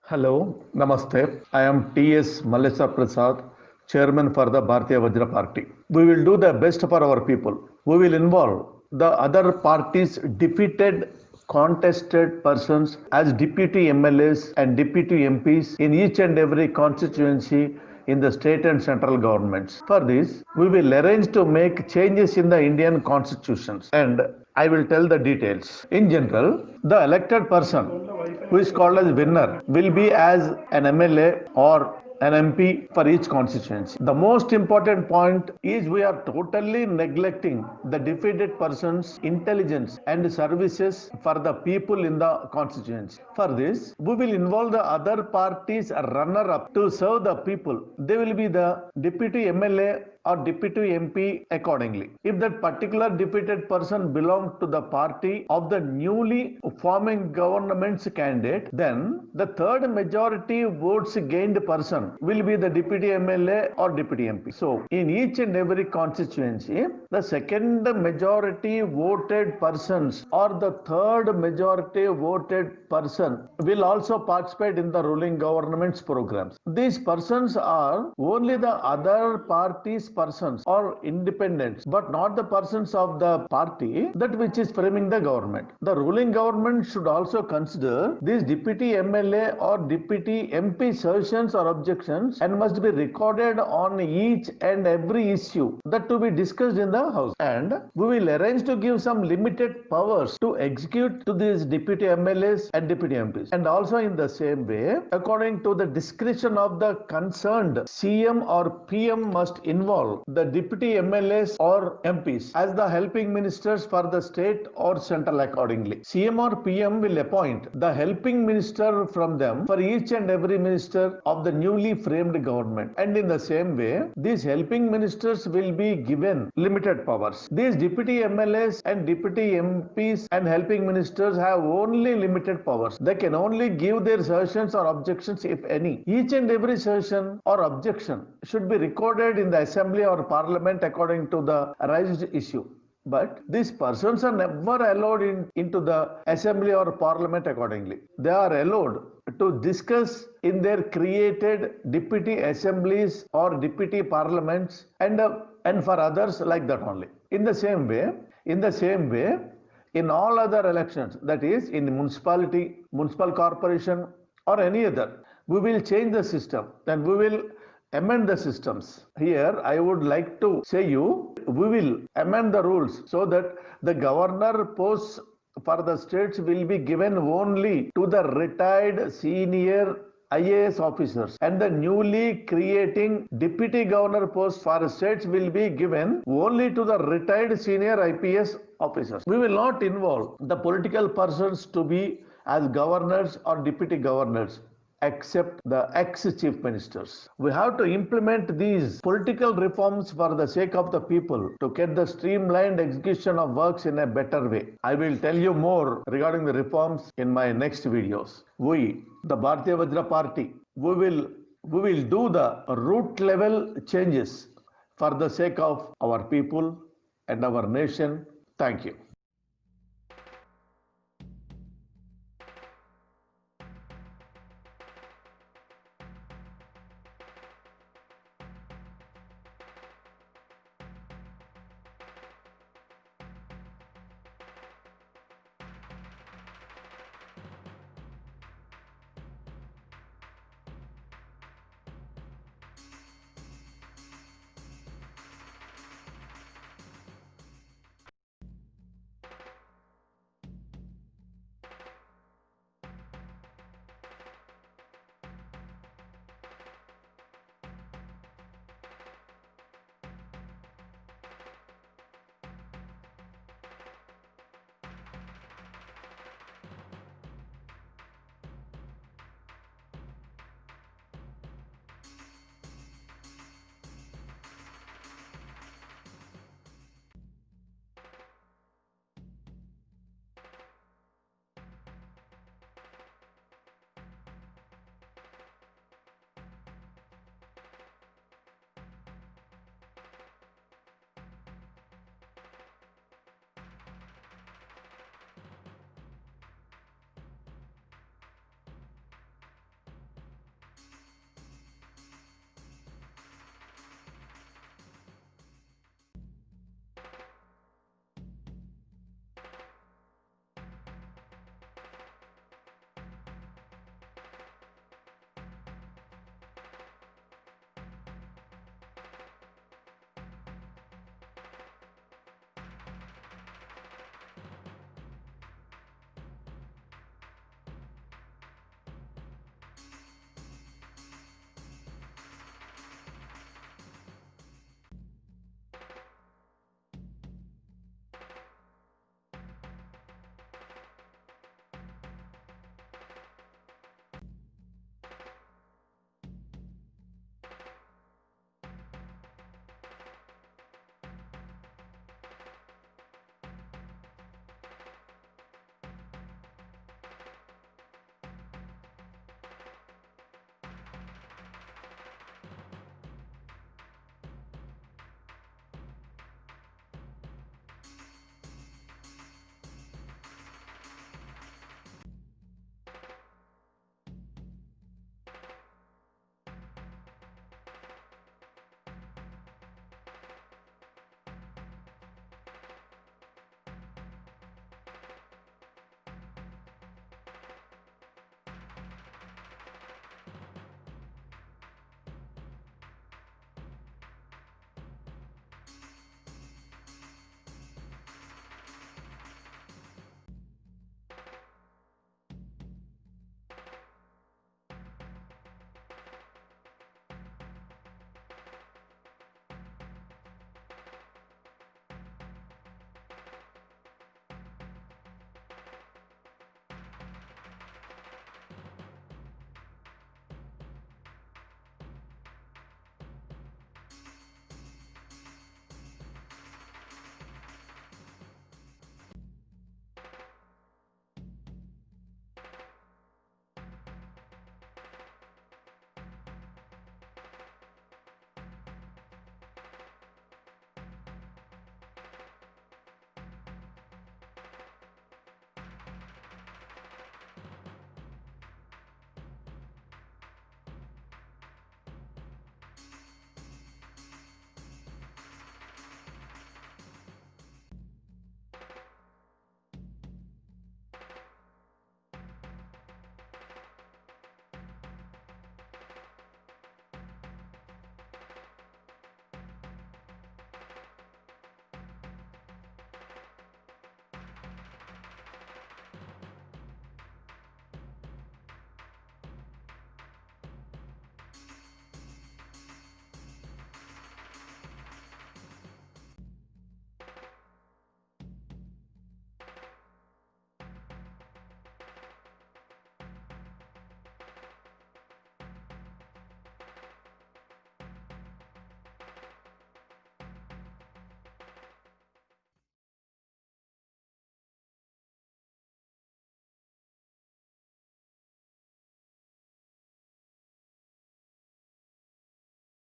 Hello, Namaste. I am T.S. Malesa Prasad, Chairman for the Bharatiya Vajra Party. We will do the best for our people. We will involve the other parties' defeated contested persons as deputy MLAs and deputy MPs in each and every constituency in the state and central governments. For this, we will arrange to make changes in the Indian constitutions and I will tell the details. In general, the elected person who is called as winner will be as an MLA or an MP for each constituency. The most important point is we are totally neglecting the defeated person's intelligence and services for the people in the constituency. For this, we will involve the other parties runner-up to serve the people. They will be the deputy MLA or deputy MP accordingly. If that particular defeated person belongs to the party of the newly forming government's candidate, then the third majority votes gained person will be the deputy MLA or deputy MP. So, in each and every constituency, the second majority voted persons or the third majority voted person will also participate in the ruling government's programs. These persons are only the other party's persons or independents, but not the persons of the party that which is framing the government. The ruling government should also consider these deputy MLA or deputy MP suggestions or objections and must be recorded on each and every issue that to be discussed in the house. And we will arrange to give some limited powers to execute to these deputy MLAs and deputy MPs. And also in the same way, according to the discretion of the concerned CM or PM must involve the deputy MLAs or MPs as the helping ministers for the state or central accordingly. CM or PM will appoint the helping minister from them for each and every minister of the newly framed government. And in the same way, these helping ministers will be given limited powers. These deputy MLAs and deputy MPs and helping ministers have only limited powers. They can only give their suggestions or objections if any. Each and every suggestion or objection should be recorded in the assembly or parliament according to the raised issue. But these persons are never allowed into the assembly or parliament accordingly. They are allowed to discuss in their created deputy assemblies or deputy parliaments and for others like that only. In the same way, in all other elections, that is in municipality, municipal corporation or any other, we will change the system and we will amend the systems. Here I would like to say you, we will amend the rules so that the governor posts for the states will be given only to the retired senior IAS officers and the newly creating deputy governor post for states will be given only to the retired senior IPS officers. We will not involve the political persons to be as governors or deputy governors except the ex-chief ministers. We have to implement these political reforms for the sake of the people to get the streamlined execution of works in a better way. I will tell you more regarding the reforms in my next videos. We, the Bharatiya Vajra Party, we will do the root level changes for the sake of our people and our nation. Thank you.